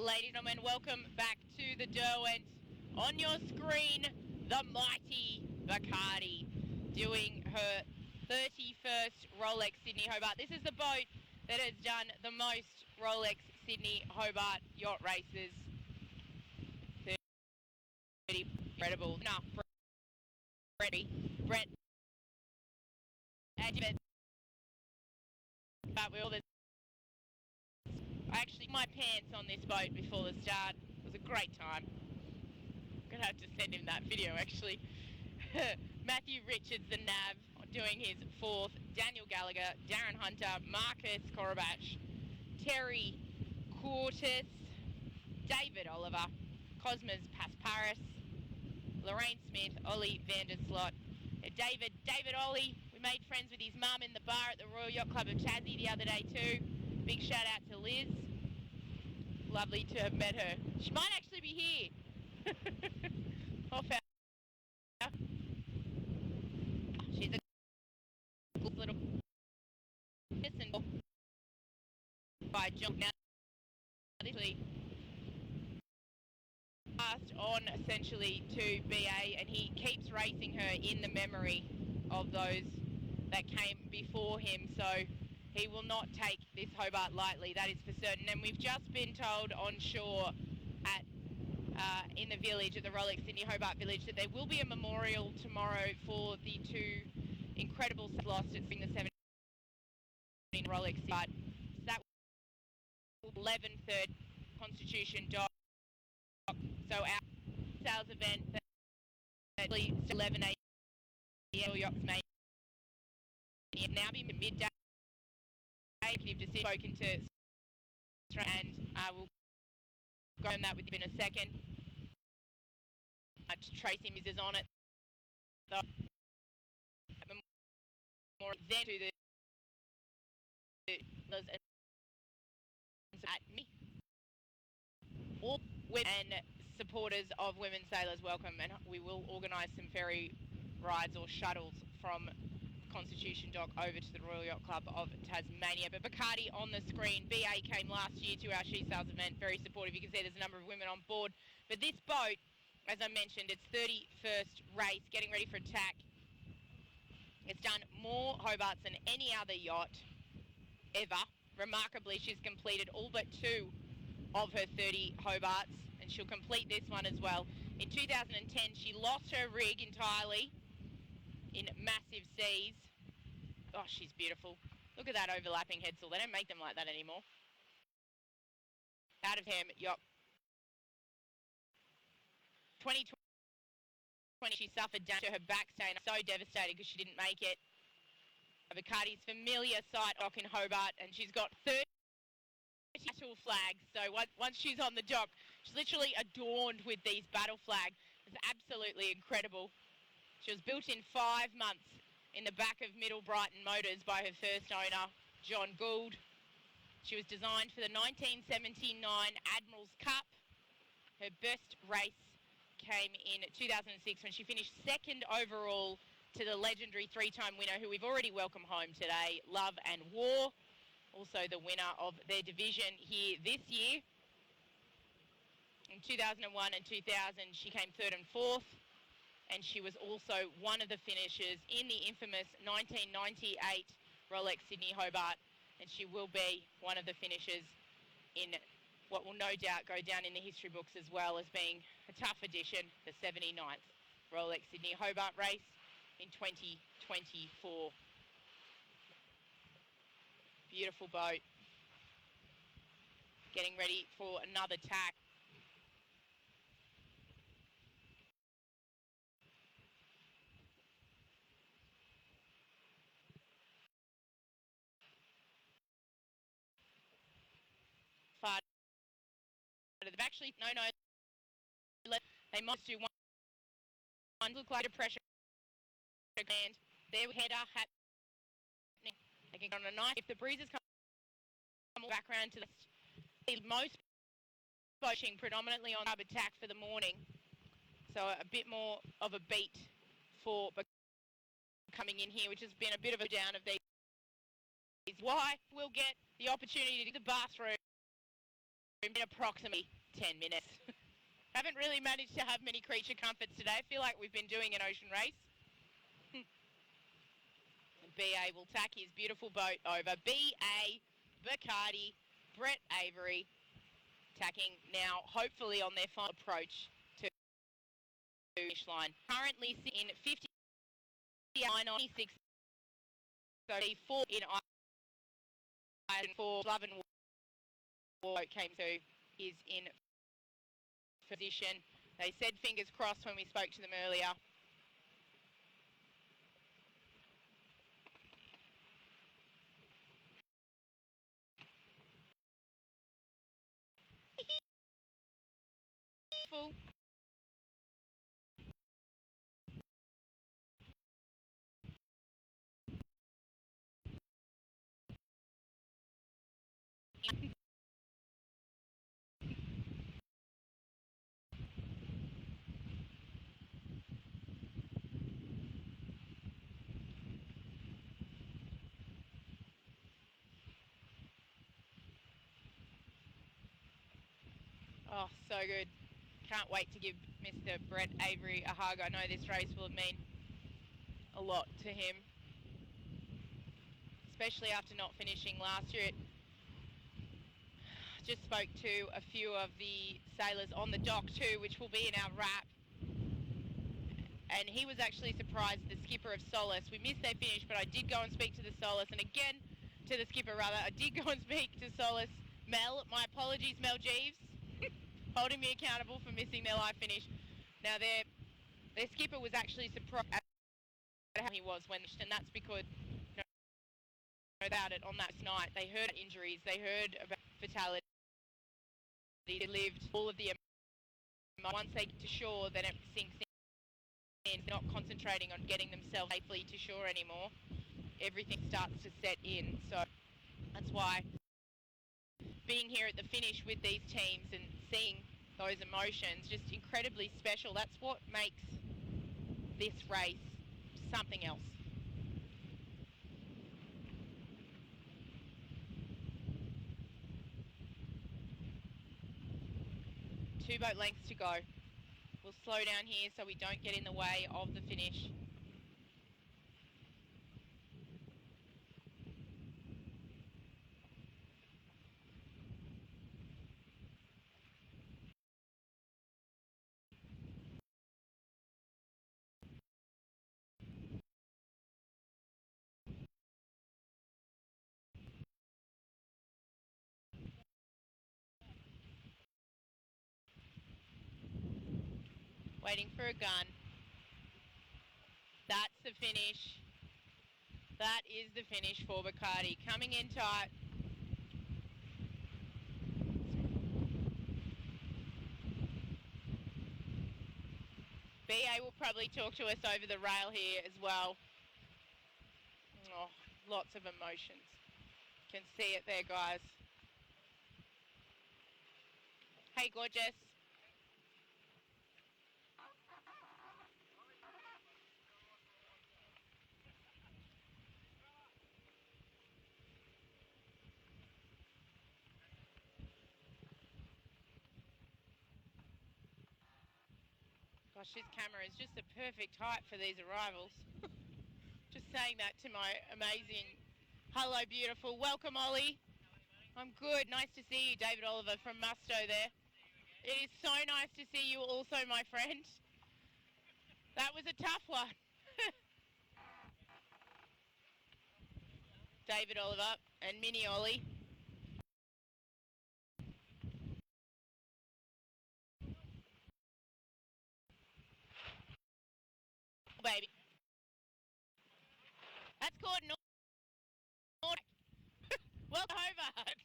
Ladies and gentlemen, welcome back to the Derwent. On your screen, the mighty Bacardi doing her 31st Rolex Sydney Hobart. This is the boat that has done the most Rolex Sydney Hobart yacht races. 30, incredible. Enough, Brett. But we all this. I actually my pants on this boat before the start. It was a great time. I'm gonna have to send him that video actually. Matthew Richards, the nav, doing his fourth. Daniel Gallagher, Darren Hunter, Marcus Korobach, Terry Cortis, David Oliver, Cosmas Pasparis, Lorraine Smith, Ollie Vanderslot, David Ollie. We made friends with his mum in the bar at the Royal Yacht Club of Tassie the other day too. Big shout out to Liz. Lovely to have met her. She might actually be here. Off our. She's a good little listen by John. Now, this passed on essentially to BA, and he keeps racing her in the memory of those that came before him. So he will not take this Hobart lightly, that is for certain. And we've just been told on shore at in the village, at the Rolex Sydney Hobart village, that there will be a memorial tomorrow for the two incredible lost at the 17 Rolex Hobart. So that will be 11:30 Constitution Dock. So our sales event, 11 a.m. yachts may now be midday. Executive decision spoken to, and we'll go on that with you in a second. Tracy Miz is on it. More then to the at me. All women and supporters of women sailors welcome, and we will organise some ferry rides or shuttles from Constitution Dock over to the Royal Yacht Club of Tasmania. But Bacardi on the screen. BA came last year to our She Sails event, very supportive. You can see there's a number of women on board. But this boat, as I mentioned, its 31st race, getting ready for attack. It's done more Hobarts than any other yacht ever. Remarkably, she's completed all but 2 of her 30 Hobarts, and she'll complete this one as well. In 2010, she lost her rig entirely in massive seas. Oh, she's beautiful. Look at that overlapping headsail. They don't make them like that anymore. Out of him, yacht. 2020, she suffered damage to her back, staying so devastated because she didn't make it. Bacardi's familiar sight dock in Hobart, and she's got 30 battle flags. So once she's on the dock, she's literally adorned with these battle flags. It's absolutely incredible. She was built in 5 months in the back of Middle Brighton Motors by her first owner, John Gould. She was designed for the 1979 Admiral's Cup. Her best race came in 2006 when she finished 2nd overall to the legendary 3-time winner, who we've already welcomed home today, Love and War. Also the winner of their division here this year. In 2001 and 2000, she came 3rd and 4th. And she was also one of the finishers in the infamous 1998 Rolex Sydney Hobart. And she will be one of the finishers in what will no doubt go down in the history books as well as being a tough edition, the 79th Rolex Sydney Hobart race in 2024. Beautiful boat. Getting ready for another tack. Far. They've actually, no, they must do one look like a pressure and their header happening. They can go on a nice, if the breezes come back around to the most boating predominantly on starboard tack for the morning. So a bit more of a beat for coming in here, which has been a bit of a down of these. Why we'll get the opportunity to the bathroom in approximately 10 minutes. Haven't really managed to have many creature comforts today. I feel like we've been doing an ocean race. BA will tack his beautiful boat over. BA, Bacardi, Brett Avery tacking now, hopefully on their final approach to the finish line. Currently in 59 on 26, 34 in Ireland for Love and War came to is in position. They said fingers crossed when we spoke to them earlier. Full. Oh, so good. Can't wait to give Mr. Brett Avery a hug. I know this race will mean a lot to him, especially after not finishing last year. Just spoke to a few of the sailors on the dock too, which will be in our wrap. And he was actually surprised, the skipper of Solace. We missed their finish, but I did go and speak to the Solace, and again, to the skipper rather, I did go and speak to Solace. Mel, my apologies, Mel Jeeves, holding me accountable for missing their live finish. Now, their skipper was actually surprised at how he was when, and that's because, you know, about it on that night. They heard injuries, they heard about fatality. They lived all of the, once they get to shore, then it sinks in. They're not concentrating on getting themselves safely to shore anymore. Everything starts to set in. So that's why being here at the finish with these teams and seeing those emotions, just incredibly special. That's what makes this race something else. Two boat lengths to go. We'll slow down here so we don't get in the way of the finish. Waiting for a gun. That's the finish. That is the finish for Bacardi. Coming in tight. BA will probably talk to us over the rail here as well. Oh, lots of emotions. Can see it there, guys. Hey, gorgeous. Gosh, this camera is just the perfect height for these arrivals. Just saying that to my amazing, hello beautiful, welcome Ollie. I'm good, nice to see you, David Oliver from Musto there. It is so nice to see you also, my friend. That was a tough one. David Oliver and Mini Ollie. Baby. That's called Nordic. Welcome Hobart.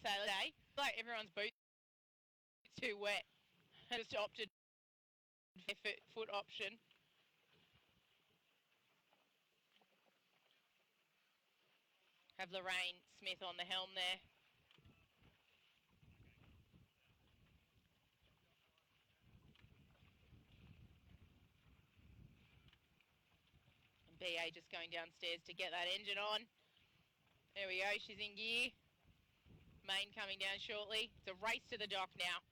Sailor Day. Like everyone's boots too wet. I just opted for foot option. Have Lorraine Smith on the helm there. And BA just going downstairs to get that engine on. There we go, she's in gear. Main coming down shortly. It's a race to the dock now.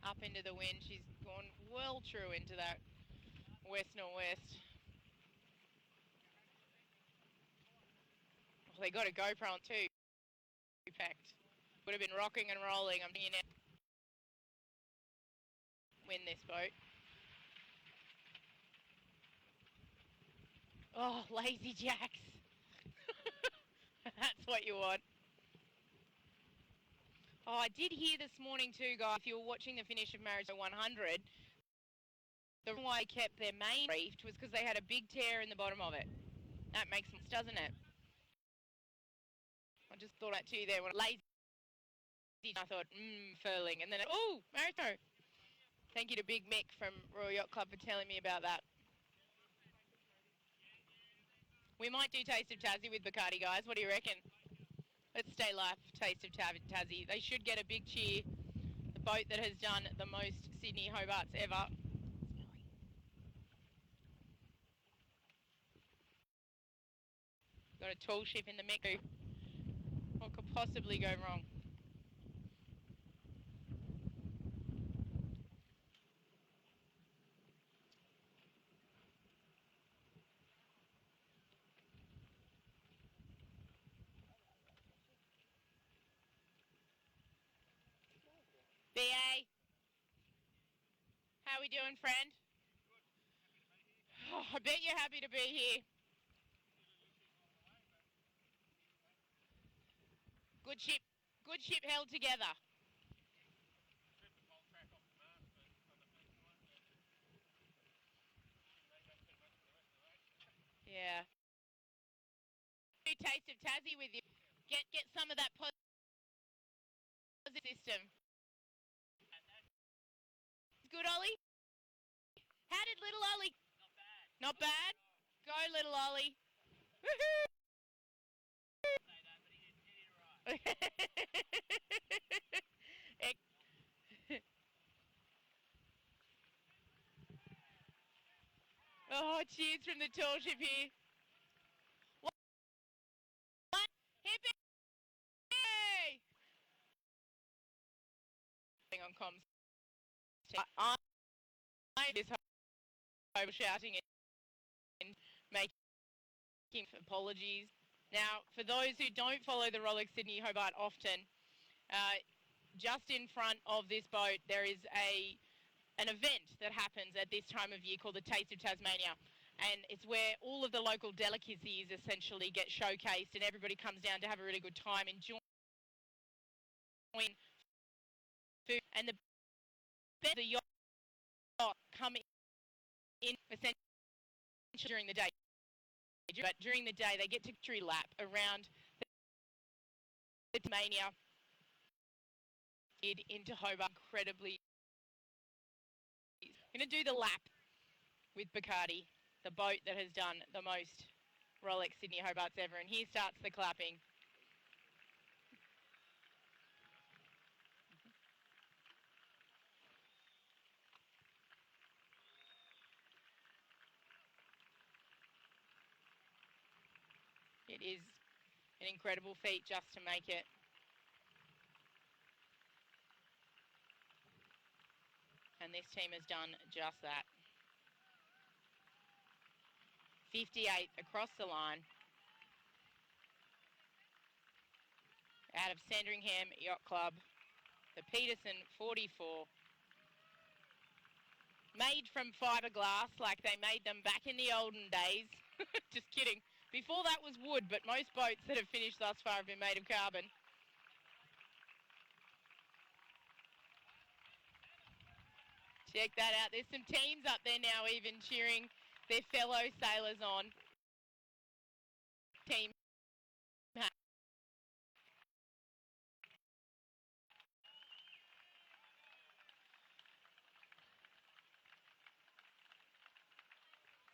Up into the wind. She's gone well true into that west-northwest. Oh, they got a GoPro on too. Packed. Would have been rocking and rolling. I'm thinking now. Win this boat. Oh, lazy jacks. That's what you want. Oh, I did hear this morning too, guys, if you were watching the finish of Marriage 100, the reason why they kept their main reefed was because they had a big tear in the bottom of it. That makes sense, doesn't it? I just thought that to you there when lazy. I thought, furling, and then, oh, Marito. Thank you to Big Mick from Royal Yacht Club for telling me about that. We might do Taste of Tassie with Bacardi, guys. What do you reckon? Let's stay live, Taste of Tassie. They should get a big cheer. The boat that has done the most Sydney Hobarts ever. Got a tall ship in the Meku. What could possibly go wrong? BA, how we doing, friend? Oh, I bet you're happy to be here. Good ship held together. Yeah. Taste of Tassie with you. Get some of that positive system. Good, Ollie? How did little Ollie? Not bad. Go, little Ollie. Woohoo! Oh, cheers from the tall ship here. What? Hippie! On comms. I'm this home shouting and making apologies. Now, for those who don't follow the Rolex Sydney Hobart often, just in front of this boat there is an event that happens at this time of year called the Taste of Tasmania. And it's where all of the local delicacies essentially get showcased and everybody comes down to have a really good time, enjoying food. And the yacht come in essentially during the day. But during the day they get to victory lap around the Tasmania into Hobart incredibly. I'm going to do the lap with Bacardi, the boat that has done the most Rolex Sydney Hobarts ever. And here starts the clapping. It is an incredible feat just to make it. And this team has done just that. 58th across the line. Out of Sandringham Yacht Club, the Peterson 44. Made from fiberglass like they made them back in the olden days. Just kidding. Before that was wood, but most boats that have finished thus far have been made of carbon. Check that out. There's some teams up there now even cheering their fellow sailors on. Team.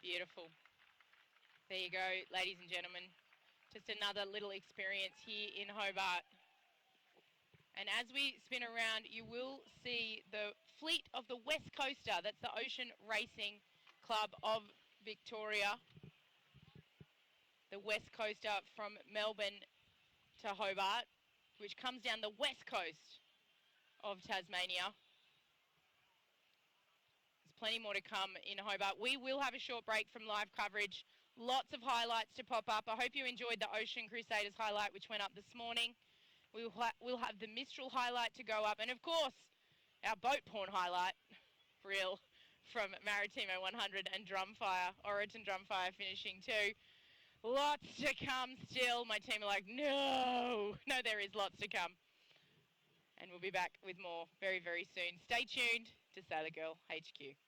Beautiful. There you go, ladies and gentlemen. Just another little experience here in Hobart. And as we spin around, you will see the fleet of the West Coaster. That's the Ocean Racing Club of Victoria. The West Coaster from Melbourne to Hobart, which comes down the west coast of Tasmania. There's plenty more to come in Hobart. We will have a short break from live coverage. Lots of highlights to pop up. I hope you enjoyed the Ocean Crusaders highlight, which went up this morning. We'll have the Mistral highlight to go up. And, of course, our boat porn highlight, reel from Maritimo 100 and Drumfire, Origin Drumfire finishing too. Lots to come still. My team are like, no, there is lots to come. And we'll be back with more very, very soon. Stay tuned to Sailor Girl HQ.